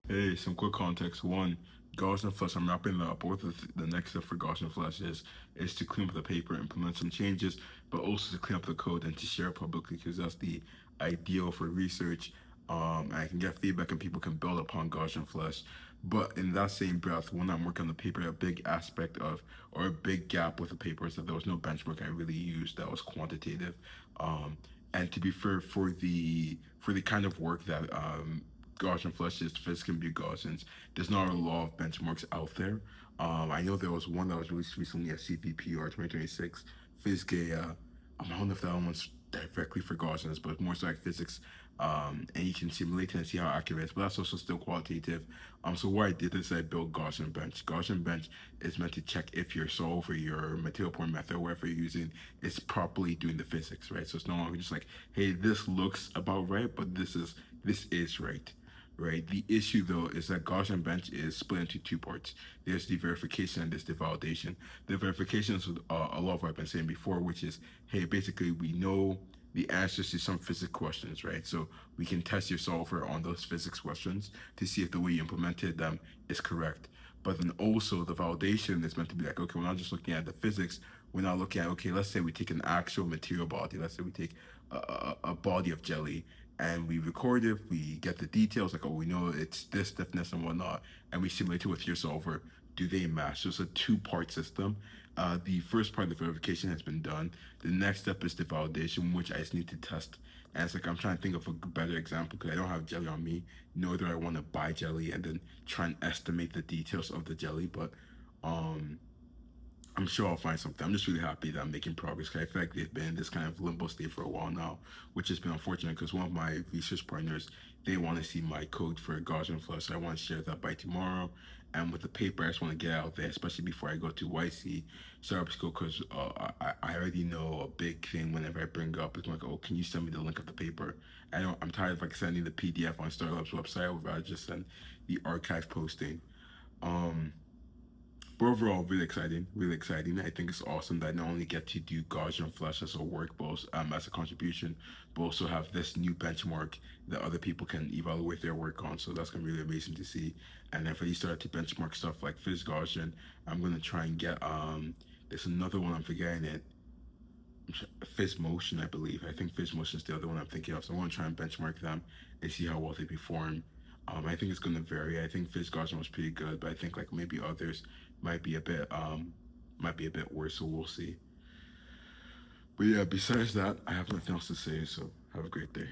Hey, some quick context. One, Gaussian Flush, I'm wrapping that up. What the next step for Gaussian Flush is to clean up the paper, implement some changes, but also to clean up the code and to share it publicly because that's the ideal for research. I can get feedback and people can build upon Gaussian Flush. But in that same breath, when I'm working on the paper, a big aspect of or a big gap with the paper is that there was no benchmark I really used that was quantitative. Um, and to be fair, for the kind of work that Gaussian flushes, physics can be Gaussians. There's not a lot of benchmarks out there. I know there was one that was released recently at CVPR 2026, PhysGaya. I don't know if that one's directly for Gaussians, but more so like physics. And you can simulate it and see how accurate it is, but that's also still qualitative. So what I did is I built GaussianBench. GaussianBench is meant to check if your solve or your material point method, whatever you're using, is properly doing the physics, right? So it's no longer just like, hey, this looks about right, but this is right, right? The issue though is that Gaussian bench is split into two parts. There's the verification and there's the validation. The verification is a lot of what I've been saying before, which is, hey, basically we know the answers to some physics questions, right? So we can test your solver on those physics questions to see if the way you implemented them is correct. But then also the validation is meant to be like, okay, we're not just looking at the physics. We're not looking at, okay, let's say we take an actual material body. Let's say we take a body of jelly and we record it, we get the details, like, oh, we know it's this stiffness and whatnot, and we simulate it with your solver. Do they match? So it's a two-part system. The first part of the verification has been done. The next step is the validation, which I just need to test. And it's like I'm trying to think of a better example because I don't have jelly on me, nor do I want to buy jelly and then try and estimate the details of the jelly. But um, I'm sure I'll find something. I'm just really happy that I'm making progress because I feel like they've been in this kind of limbo state for a while now, which has been unfortunate because one of my research partners, they want to see my code for Gaussian Flush. So I want to share that by tomorrow. And with the paper, I just want to get out there, especially before I go to YC Startup School, because I already know a big thing whenever I bring up is like, oh, can you send me the link of the paper? I'm tired of like sending the PDF on Startup's website. I would rather just send the archive posting. Um, but overall, really exciting, really exciting. I think it's awesome that I not only get to do Gaussian Flush as a work, but also, as a contribution, but also have this new benchmark that other people can evaluate their work on. So that's gonna be really amazing to see. And then if I start to benchmark stuff like Fizz Gaussian, I'm gonna try and get there's another one I'm forgetting it. Fizz Motion, I believe. I think Fizz Motion is the other one I'm thinking of. So I want to try and benchmark them and see how well they perform. I think it's gonna vary. I think Fizz Gaussian was pretty good, but I think like maybe others might be a bit might be a bit worse. So we'll see. But yeah, besides that, I have nothing else to say. So have a great day.